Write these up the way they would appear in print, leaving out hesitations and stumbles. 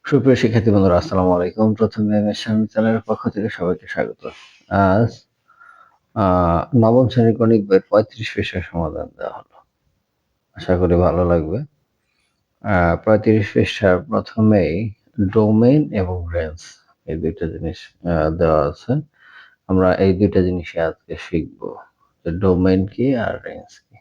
সুপ্রিয় শিক্ষার্থী বন্ধুরা, আসসালামু আলাইকুম। প্রথমে স্বামী চ্যানেলের পক্ষ থেকে সবাইকে স্বাগত। আজ নবম শ্রেণীর গণিত বইয়ের 35 পৃষ্ঠার সমাধান দেওয়া হলো। আশা করি ভালো লাগবে। 35 পৃষ্ঠার প্রথমেই ডোমেইন এবং রেঞ্জ এই দুইটা জিনিস দেওয়া আছে। আমরা এই দুইটা জিনিসই আজকে শিখব, যে ডোমেইন কি আর রেঞ্জ কি।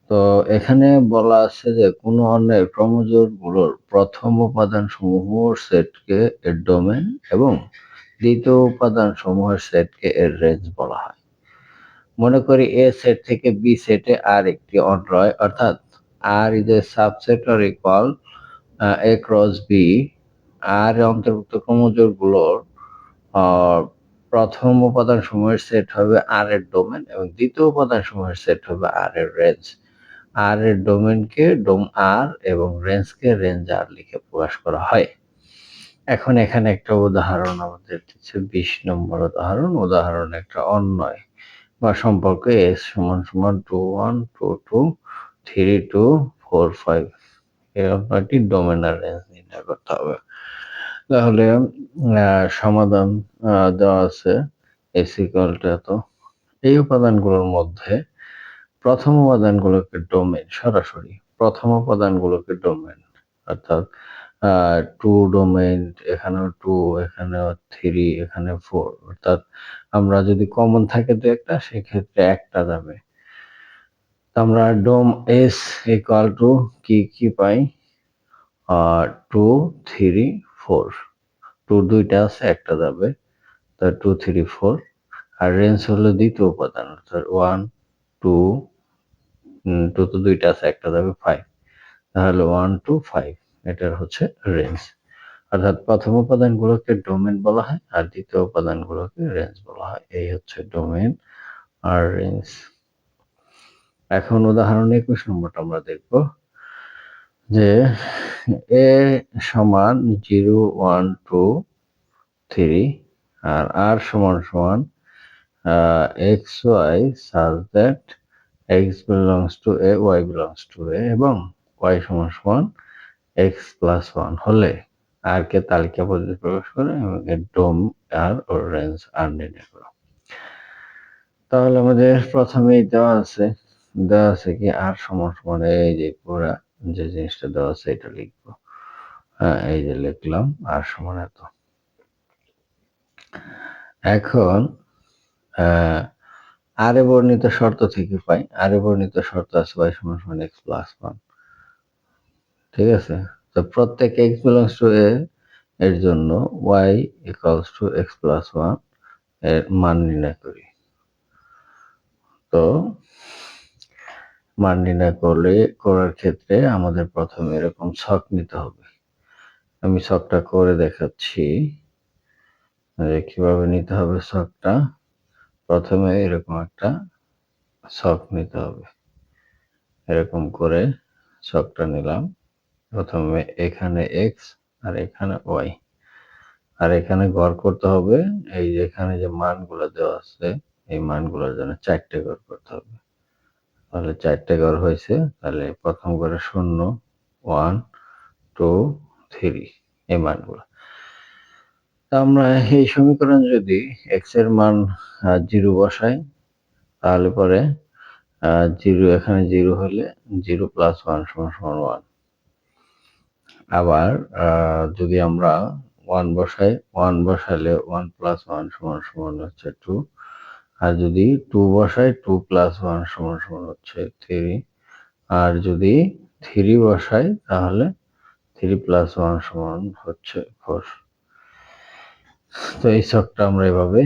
তো এখানে বলা আছে যে কোনো অন্যের ক্রমজোড়গুলোর প্রথম উপাদান সমূহের সেটকে এর ডোমেইন এবং দ্বিতীয় উপাদান সমূহের সেটকে এর রেঞ্জ বলা হয়। মনে করি এ সেট থেকে বি সেটে আর একটি অন্বয়, অর্থাৎ R is a subset or equal A cross B. আর অন্তর্ভুক্ত ক্রমজোড়গুলোর প্রথম উপাদান সমূহের সেট হবে আর এর ডোমেইন এবং দ্বিতীয় উপাদান সমূহের সেট হবে আর এর রেঞ্জ। আর এর ডোমেইনকে ডোম আর এবং রেঞ্জকে রেঞ্জ আর লিখে প্রকাশ করা হয়। এখন এখানে একটা উদাহরণ আমাদের দিচ্ছে, 20 নম্বর উদাহরণ একটা অন্বয় বা সম্পর্ক এস সমান সমান 21 22 32 45 এই অন্বয়টি ডোমেইন আর রেঞ্জ নির্ণয় করতে হবে। তাহলে সমাধান দেওয়া আছে এস ইকুয়াল টু এত। এই উপাদানগুলোর মধ্যে প্রথম উপাদানগুলোকে ডোমেইন, সরাসরি প্রথম উপাদানগুলোকে ডোমেইন, অর্থাৎ 2 ডোমেইন, এখানেও 2, এখানেও 3, এখানে 4, অর্থাৎ আমরা যদি কমন থাকে তো একটা, সেক্ষেত্রে একটা যাবে। আমরা ডোম এস ইকুয়াল টু কি পাই, 2 3 4, 2 দুইটা আছে, একটা যাবে, তা 2 3 4। আর রেঞ্জ হলো দ্বিতীয় উপাদান, অর্থাৎ 1 2, 2 তো দুইটা আছে, একটা যাবে, 5, তাহলে 1 2 5 এটার হচ্ছে রেঞ্জ। অর্থাৎ প্রথম উপাদানগুলোকে ডোমেইন বলা হয় আর দ্বিতীয় উপাদানগুলোকে রেঞ্জ বলা হয়। এই হচ্ছে ডোমেইন আর রেঞ্জ। এখন উদাহরণ 21 নম্বরটা আমরা দেখব, যে এ সমান 0 1 2 3 আর আর সমান সমান x y such that x belongs to a, y belongs to a এবং y সমান সমান x plus 1 হলে আর কে তালিকা পদ্ধতি প্রকাশ করে এবং এর ডোম আর ও রেঞ্জ আর নির্ণয় করো। তাহলে আমাদের প্রথমেই দেওয়া আছে কি আর সমান সমান, এই যে পুরা যে জিনিসটা দেওয়া আছে এটা লিখবো। এই যে লিখলাম আর সমান এত। এখন আরে বর্ণিত শর্ত থেকে পাই, আরে বর্ণিত শর্ত আছে y সমান সমান x plus 1, ঠিক আছে। তো প্রত্যেক x belongs to a এর জন্য y equals to x plus 1 এর মান নির্ণয় করি। তো মান নির্ণয় করার ক্ষেত্রে আমাদের প্রথমে এরকম ছক নিতে হবে। আমি ছকটা করে দেখাচ্ছি কিভাবে নিতে হবে ছকটা। প্রথমে এরকম একটা ছক নিতে হবে, এরকম করে ছকটা নিলাম। প্রথমে এখানে x আর এখানে y, আর এখানে ঘর করতে হবে। এই যে এখানে যে মানগুলো দেওয়া আছে এই মানগুলোর জন্য 4টে ঘর করতে হবে। তাহলে 4টে ঘর হয়েছে, তাহলে প্রথম ঘরে 0 1 2 3 এই মানগুলো। আমরা এই সমীকরণ যদি x এর মান 0 বসাই, তাহলে পরে 0 এখানে 0 হলে 0 plus 1 সমান সমান 1। আবার যদি আমরা 1 বসাই, 1 বসালে 1 plus 1 সমান সমান হচ্ছে 2। আর যদি 2 বসাই, 2 plus 1 সমান সমান হচ্ছে 3। আর যদি 3 বসাই, তাহলে 3 plus 1 সমান হচ্ছে 4। তো এই ছকটা আমরা এভাবে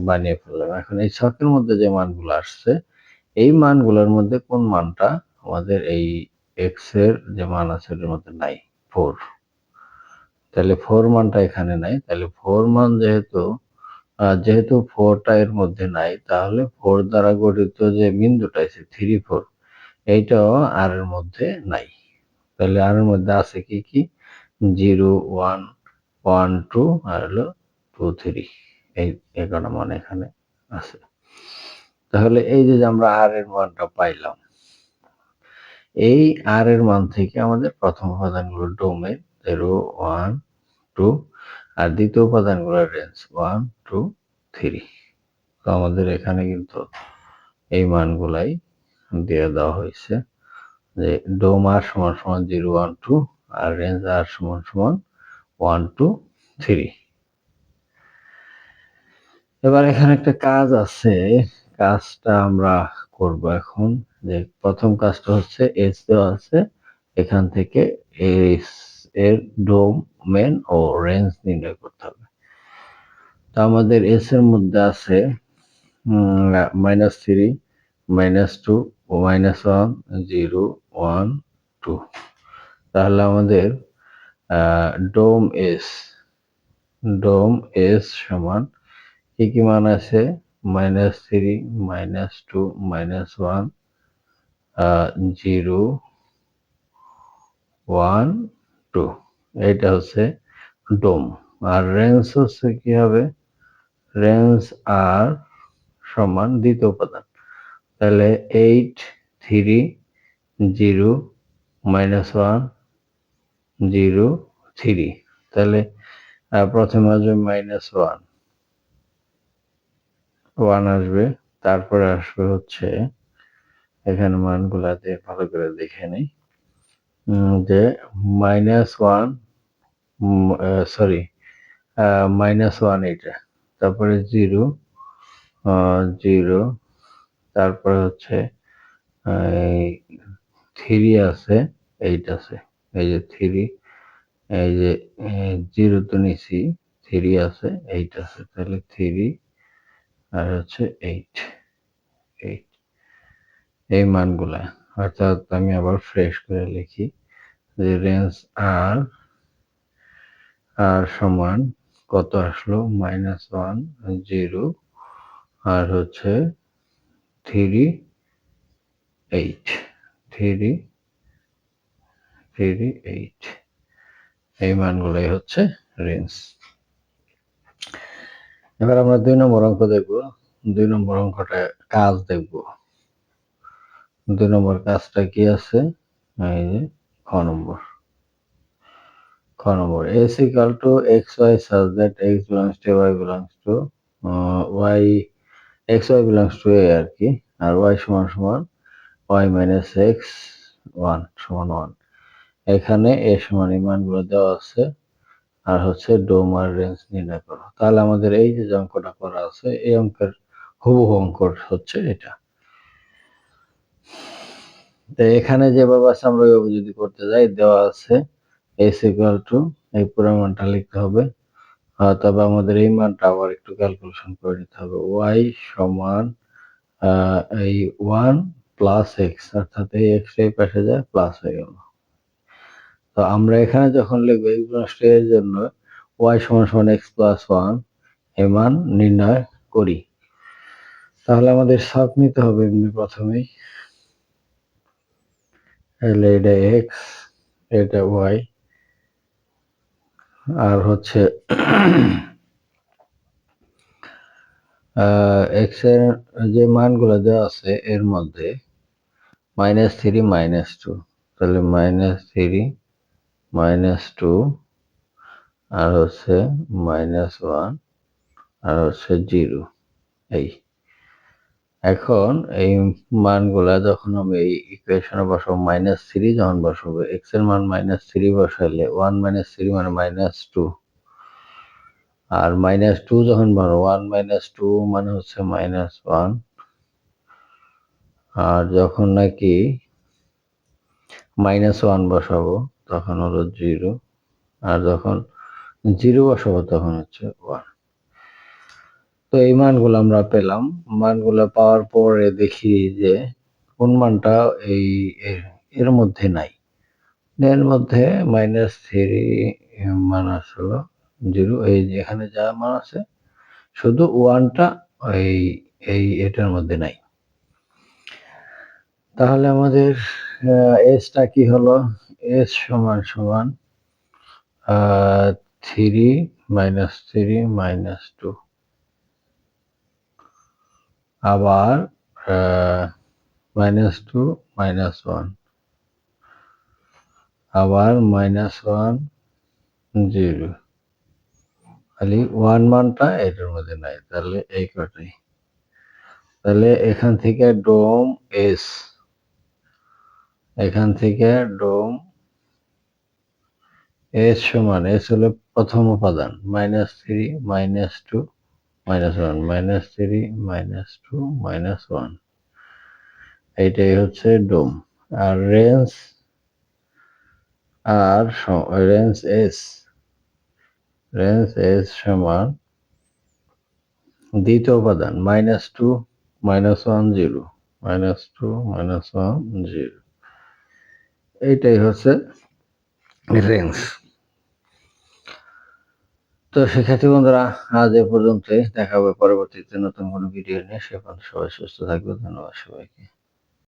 বানিয়ে ফেললাম। এখন এই ছকের মধ্যে যে মানগুলো আসছে, এই মানগুলোর মধ্যে কোন মানটা আমাদের এই x এর যে মান আছে এর মধ্যে নাই, 4। তাহলে 4 মানটা এখানে নাই। তাহলে 4 মান যেহেতু 4টা এর মধ্যে নাই, তাহলে 4 দ্বারা গঠিত যে বিন্দুটা আছে 3 4, এইটাও আর এর মধ্যে নাই। তাহলে আর এর মধ্যে আছে কি 0 1 1 2 আর হলো 2 3, এই কটা মান এখানে আছে। তাহলে এই যে আমরা আর এর মানটা পাইলাম, এই আর এর মান থেকে আমাদের প্রথম উপাদানগুলো ডোমেইন 0 1 2 আর দ্বিতীয় উপাদানগুলোর রেঞ্জ 1 2 3। তো আমাদের এখানে কিন্তু এই মানগুলাই দিয়ে দেওয়া হয়েছে যে ডোম আর সমান সমান 0 1 2 আর রেঞ্জ আর সমান সমান 1 2 3। এবার এখানে একটা কাজ আছে, কাজটা আমরা করব এখন। যে প্রথম কাজটা হচ্ছে এস দেওয়া আছে, এখান থেকে এস এর ডোমেন ও রেঞ্জ নির্ণয় করতে হবে। তো আমাদের এস এর মধ্যে আছে -3 -2 -1 0 1 2। তাহলে আমাদের ডোম এস সমান কি মান আছে, -3 -2 -1 0 1 2। এটা হচ্ছে ডোম। আর রেঞ্জ হচ্ছে কি হবে, রেঞ্জ আর সমান দ্বিতীয় উপাদান, তাহলে 8 3 0 -1 0 3। তাহলে প্রথমে আসবে -1 আসবে, তারপরে আসবে হচ্ছে এখানে মানগুলা দিয়ে ভালো করে দেখে নেই যে -1 সরি -1 এটা, তারপরে 0 0, তারপরে হচ্ছে 3 আছে, 8 আছে, এই যে 3, এই যে 0 তো নিছি, 3 আছে 8 আছে, তাহলে 3 আর হচ্ছে 8 এই মানগুলা। অর্থাৎ আমি আবার ফ্রেশ করে লিখি যে রেঞ্জ আর সমান কত আসলো, -1 0 আর হচ্ছে 3 8 3 8, এই মানগুলাই হচ্ছে রেঞ্জ। এবার আমরা 2 নম্বর অঙ্ক দেখব। 2 নম্বর অঙ্কটা কাজ দেখব। 2 নম্বর কাজটা কি আছে, এই যে খ নম্বর s equal to xy such that x belongs to y belongs to y, xy belongs to a আর কি, আর y সমান সমান y minus x 1 সমান 1। এখানে a সমান এই মানগুলো দেওয়া আছে, আর হচ্ছে ডোম আর রেঞ্জ নির্ণয় করো। তাহলে আমাদের এই যে অঙ্কটা করা আছে, এই অঙ্কের হুবহু অঙ্ক হচ্ছে এটা। তো এখানে যেভাবে আছে আমরা ওইভাবে যদি করতে যাই, দেওয়া আছে s equal to, এই পুরো মানটা লিখতে হবে। তবে আমাদের এই মানটা আবার একটু ক্যালকুলেশন করে নিতে হবে। y সমান এই 1 প্লাস এক্স, অর্থাৎ এই এক্স এই পাশে যায় প্লাস হয়ে গেল। তো আমরা এখানে যখন লিখবো x প্লাস এর জন্য y সমান সমান এক্স প্লাস 1 এই মান নির্ণয় করি, তাহলে আমাদের শক নিতে হবে এমনি প্রথমেই। তাহলে এটা এক্স, এটা ওয়াই, আর হচ্ছে এক্স এর যে মানগুলো দেওয়া আছে এর মধ্যে -3 -2, তাহলে -3 -2 আর হচ্ছে -1 আর হচ্ছে 0। এই এখন এই মানগুলা যখন আমি এই ইকুয়েশনে বসাবো, -3 যখন বসাবো, এক্স এর মান -3 বসাইলে 1 - 3 মানে -2, আর -2 যখন বসাবো 1 - 2 মানে হচ্ছে -1, আর যখন নাকি -1 বসাবো তখন হলো 0, আর যখন 0 বসাবো তখন হচ্ছে 1। তো এই মানগুলো আমরা পেলাম। মানগুলো পাওয়ার পরে দেখি যে কোন মানটা এর মধ্যে নাই। এর মধ্যে -3 মান আসলো 0, এই যে এখানে যা মান আছে শুধু 1টা এটার মধ্যে নাই। তাহলে আমাদের এসটা কি হলো, এস সমান সমান 3 -3 -2, আবার -2 -1, আবার -1 0 খালি 1 মানটা এটার মধ্যে নাই, তাহলে এই কটাই। তাহলে এখান থেকে ডোম এস, এখান থেকে ডোম এস সমান, এস হলো প্রথম উপাদান, -3 -2 -1, -3 -2 -1, এইটাই হচ্ছে ডোম। আর রেঞ্জ রেঞ্জ এস সমান দ্বিতীয় উপাদান -2 -1 0, -2 -1 0, এইটাই হচ্ছে রেঞ্জ। তো শিক্ষার্থী বন্ধুরা, আজ এ পর্যন্তই। দেখা হবে পরবর্তীতে নতুন কোনো ভিডিও নিয়ে। সে পর্যন্ত সবাই সুস্থ থাকবে। ধন্যবাদ সবাইকে।